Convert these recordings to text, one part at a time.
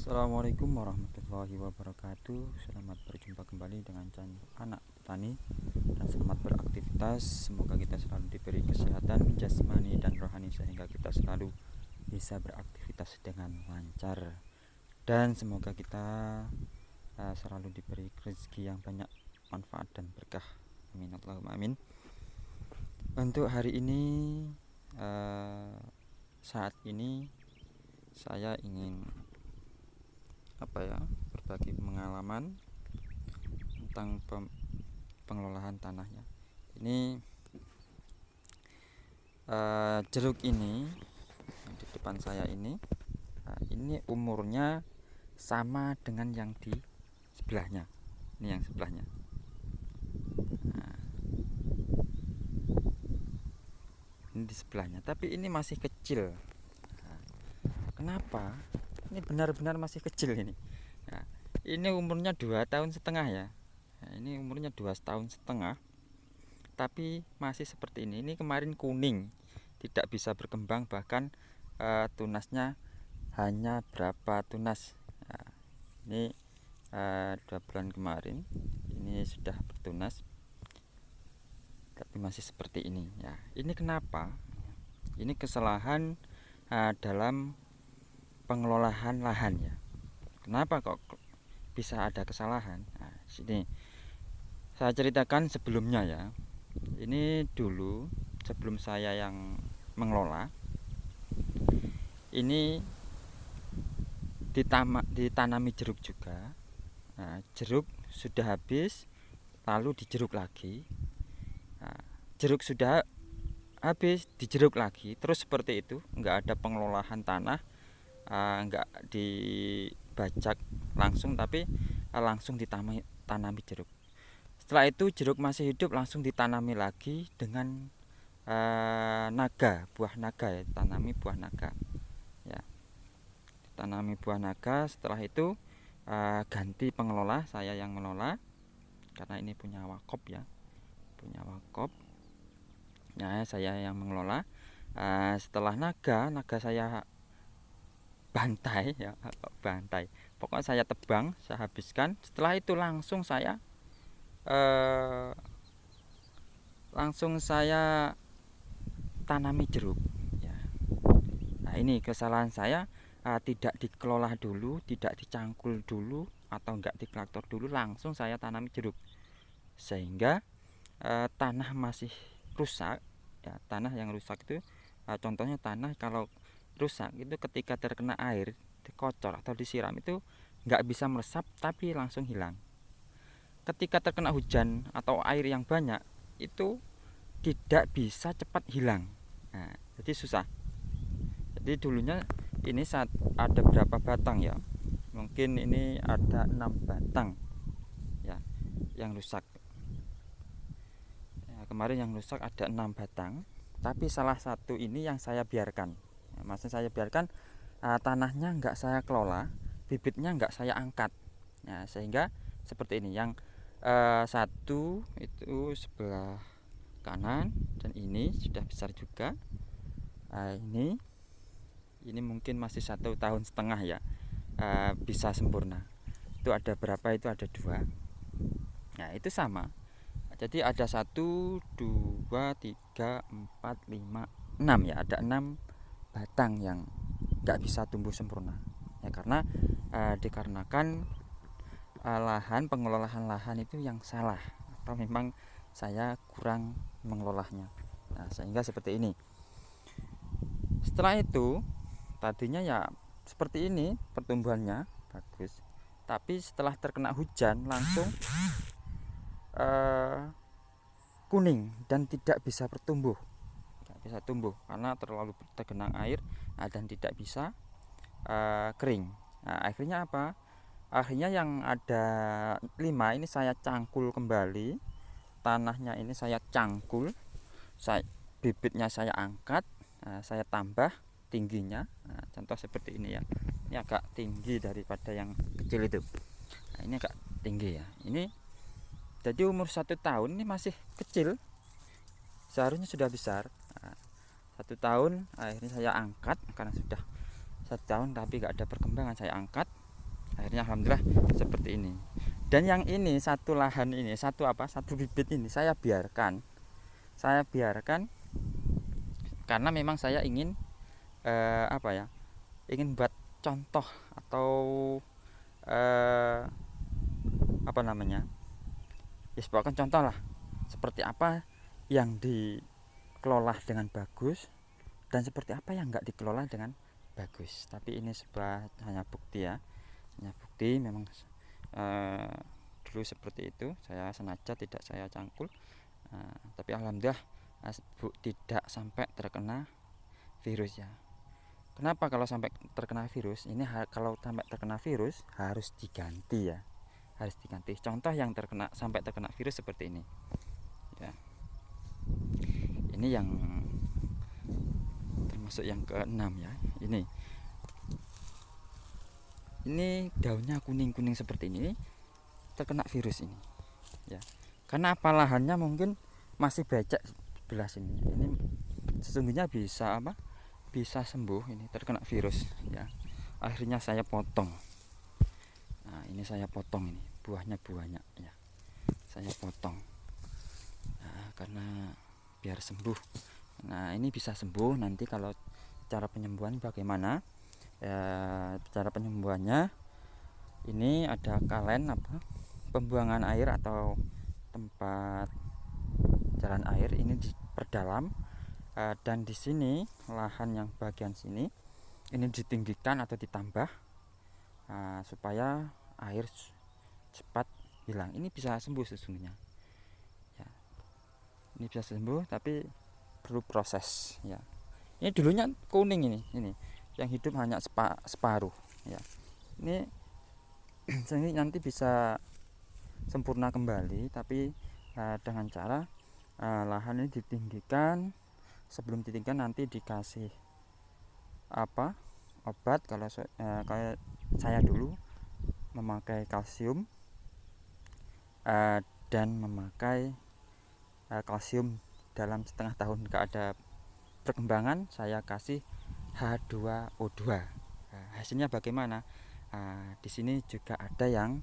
Assalamualaikum warahmatullahi wabarakatuh. Selamat berjumpa kembali dengan anak petani dan selamat beraktivitas. Semoga kita selalu diberi kesehatan jasmani dan rohani sehingga kita selalu bisa beraktivitas dengan lancar, dan semoga kita selalu diberi rezeki yang banyak, manfaat dan berkah. Amin Allahumma amin. Untuk hari ini, saat ini saya ingin berbagi pengalaman tentang pengelolaan tanahnya. Ini jeruk ini yang di depan saya ini umurnya sama dengan yang di sebelahnya. Ini yang sebelahnya. Ini di sebelahnya, tapi ini masih kecil. Kenapa? Ini benar-benar masih kecil ini. Nah, ini umurnya 2,5 tahun ya. Nah, ini umurnya 2,5 tahun, tapi masih seperti ini. Ini kemarin kuning, tidak bisa berkembang, bahkan tunasnya hanya berapa tunas. Nah, ini 2 bulan kemarin ini sudah bertunas, tapi masih seperti ini. Ya, ini kenapa? Ini kesalahan dalam pengelolaan lahan ya. Kenapa kok bisa ada kesalahan? Nah, sini saya ceritakan sebelumnya ya. Ini dulu sebelum saya yang mengelola, ini ditanami jeruk juga. Nah, jeruk sudah habis, lalu dijeruk lagi. Nah, jeruk sudah habis, dijeruk lagi, terus seperti itu. Enggak ada pengelolaan tanah, enggak dibajak langsung, tapi langsung ditanami jeruk. Setelah itu jeruk masih hidup, langsung ditanami lagi dengan naga, buah naga ya, tanami buah naga ya, ditanami buah naga. Setelah itu ganti pengelola, saya yang mengelola karena ini punya wakop ya, punya wakop. Nah, saya yang mengelola. Setelah naga saya bantai ya, bantai. Pokoknya saya tebang, saya habiskan. Setelah itu langsung saya tanami jeruk ya. Nah, ini kesalahan saya, tidak dikelola dulu, tidak dicangkul dulu, atau enggak diklaktor dulu, langsung saya tanami jeruk, sehingga tanah masih rusak ya. Tanah yang rusak itu, contohnya tanah kalau rusak itu ketika terkena air, dikocor atau disiram itu nggak bisa meresap, tapi langsung hilang. Ketika terkena hujan atau air yang banyak, itu tidak bisa cepat hilang. Nah, jadi susah. Jadi dulunya ini saat ada berapa batang ya, mungkin ini ada 6 batang ya yang rusak. Kemarin yang rusak ada 6 batang, tapi salah satu ini yang saya biarkan. Maksudnya saya biarkan, tanahnya enggak saya kelola, bibitnya enggak saya angkat. Nah, sehingga seperti ini. Yang satu itu sebelah kanan, dan ini sudah besar juga. Ini mungkin masih 1,5 tahun ya, bisa sempurna. Itu ada berapa? Itu ada 2. Nah, itu sama. Jadi ada 1, 2, 3, 4, 5, 6 ya. Ada 6 batang yang nggak bisa tumbuh sempurna ya, karena dikarenakan pengelolaan lahan itu yang salah, atau memang saya kurang mengelolanya. Nah, sehingga seperti ini. Setelah itu tadinya ya seperti ini, pertumbuhannya bagus, tapi setelah terkena hujan langsung kuning dan tidak bisa bertumbuh, tidak bisa tumbuh karena terlalu tergenang air, dan tidak bisa kering. Nah, akhirnya apa? Akhirnya yang ada 5 ini saya cangkul kembali, tanahnya ini saya cangkul, bibitnya saya angkat, saya tambah tingginya. Nah, contoh seperti ini ya. Ini agak tinggi daripada yang kecil itu. Nah, ini agak tinggi ya. Ini jadi umur 1 tahun ini masih kecil, seharusnya sudah besar. 1 tahun akhirnya saya angkat, karena sudah 1 tahun tapi gak ada perkembangan, saya angkat. Akhirnya alhamdulillah seperti ini. Dan yang ini satu lahan ini, satu bibit ini saya biarkan karena memang saya ingin ingin buat contoh atau eh, ya sebagai contoh lah seperti apa yang dikelola dengan bagus dan seperti apa yang nggak dikelola dengan bagus. Tapi ini hanya bukti ya, hanya bukti memang dulu seperti itu. Saya sengaja tidak saya cangkul, tapi alhamdulillah tidak sampai terkena virus ya. Kenapa kalau sampai terkena virus? Ini kalau sampai terkena virus harus diganti ya, harus diganti. Contoh yang sampai terkena virus seperti ini ya. Ini yang termasuk yang ke-6 ya. Ini daunnya kuning-kuning seperti ini terkena virus ini ya. Karena apa, lahannya mungkin masih becek sebelah sini. Ini sesungguhnya bisa sembuh ini terkena virus ya. Akhirnya saya potong. Nah, ini saya potong, ini buahnya ya. Saya potong. Nah, karena biar sembuh. Nah, ini bisa sembuh nanti. Kalau cara penyembuhan bagaimana? Ya, cara penyembuhannya ini ada kalen pembuangan air atau tempat jalan air ini diperdalam, dan di sini lahan yang bagian sini ini ditinggikan atau ditambah supaya air cepat hilang. Ini bisa sembuh sesungguhnya ya. Ini bisa sembuh tapi perlu proses ya. Ini dulunya kuning, ini yang hidup hanya separuh ya. Ini nanti bisa sempurna kembali, tapi dengan cara lahan ini ditinggikan. Sebelum ditinggikan nanti dikasih obat. Kalau kayak saya dulu memakai kalsium dan memakai kalsium dalam setengah tahun nggak ada perkembangan, saya kasih H2O2. Hasilnya bagaimana? Di sini juga ada yang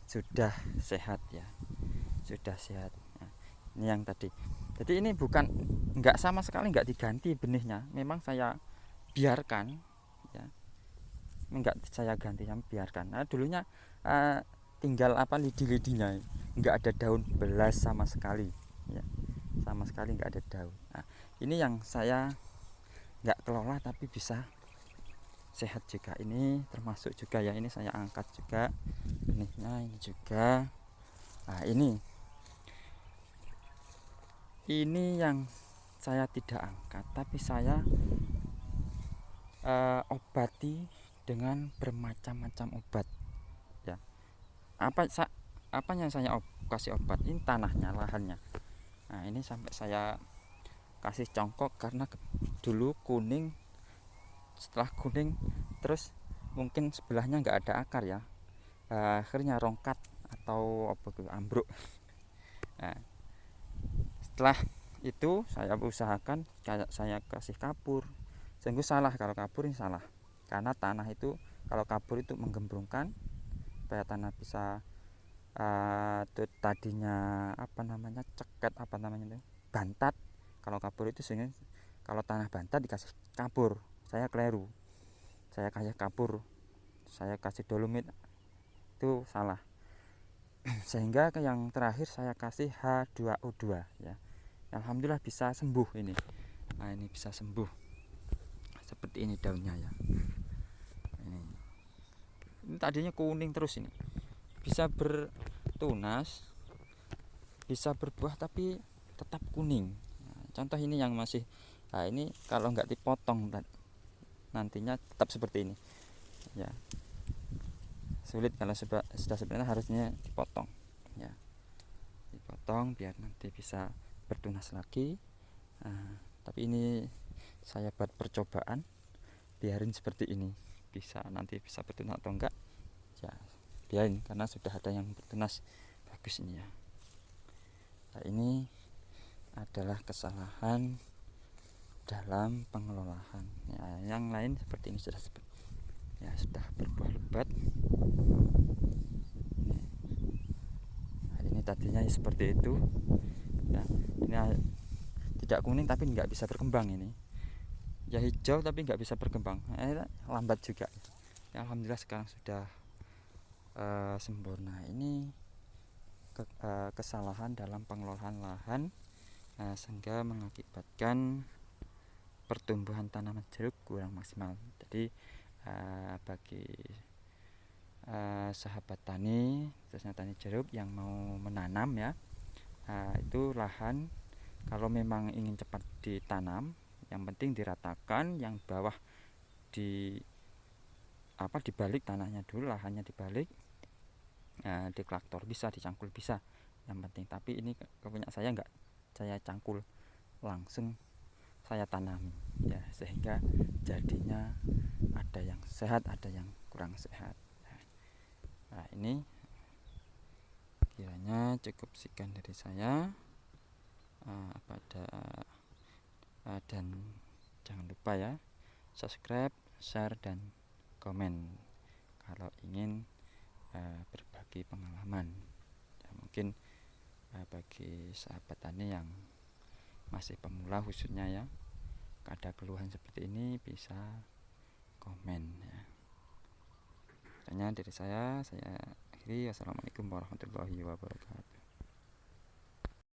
sudah sehat ya, sudah sehat. Nah, ini yang tadi. Jadi ini nggak sama sekali nggak diganti benihnya, memang saya biarkan ya, nggak saya ganti, yang biarkan. Nah, dulunya tinggal lidi-lidinya, nggak ada daun belas sama sekali ya, sama sekali nggak ada daun. Nah, ini yang saya nggak kelola tapi bisa sehat juga. Ini termasuk juga ya, ini saya angkat juga benihnya, ini juga. Nah, ini yang saya tidak angkat tapi saya obati dengan bermacam-macam obat ya. Apa yang saya kasih obat? Ini tanahnya, lahannya. Nah, ini sampai saya kasih congkok karena dulu kuning. Setelah kuning terus mungkin sebelahnya nggak ada akar ya, akhirnya rongkat atau ambruk. Nah, setelah itu saya usahakan kayak saya kasih kapur. Sungguh salah kalau kapur, ini salah, karena tanah itu kalau kapur itu menggembrungkan supaya tanah bisa tadinya ceket bantat. Kalau kapur itu sehingga kalau tanah bantat dikasih kapur, saya keliru. Saya kasih kapur, saya kasih dolomit, itu salah. Sehingga yang terakhir saya kasih H2O2 ya. Alhamdulillah bisa sembuh ini. Nah, ini bisa sembuh seperti ini daunnya ya. Ini tadinya kuning terus, ini bisa bertunas, bisa berbuah tapi tetap kuning. Nah, contoh ini yang masih, ini kalau nggak dipotong nantinya tetap seperti ini ya. Sulit kalau sudah sebenarnya harusnya dipotong ya, dipotong biar nanti bisa bertunas lagi. Tapi ini saya buat percobaan, biarin seperti ini, nanti bisa bertunas atau enggak ya, biarin, karena sudah ada yang bertunas bagus ini ya. Nah, ini adalah kesalahan dalam pengelolaan ya. Yang lain seperti ini sudah seperti ya sudah berbuah lebat. Ini tadinya seperti itu. Nah, ini tidak kuning tapi nggak bisa berkembang ini. Ya hijau tapi nggak bisa berkembang. Lambat juga. Ya, alhamdulillah sekarang sudah sempurna. Ini kesalahan dalam pengelolaan lahan sehingga mengakibatkan pertumbuhan tanaman jeruk kurang maksimal. Jadi bagi sahabat tani, khususnya tani jeruk yang mau menanam ya, itu lahan kalau memang ingin cepat ditanam, yang penting diratakan, yang bawah dibalik tanahnya dulu, lahannya dibalik, di traktor bisa, dicangkul bisa, yang penting. Tapi ini punya saya enggak, saya cangkul langsung saya tanami ya, sehingga jadinya ada yang sehat, ada yang kurang sehat. Nah, ini kiranya cukup sekian dari saya. Dan jangan lupa ya, subscribe, share, dan komen kalau ingin berbagi pengalaman ya, mungkin bagi sahabat tani yang masih pemula khususnya ya, ada keluhan seperti ini bisa komen ya. Hanya dari saya akhiri. Wassalamualaikum warahmatullahi wabarakatuh.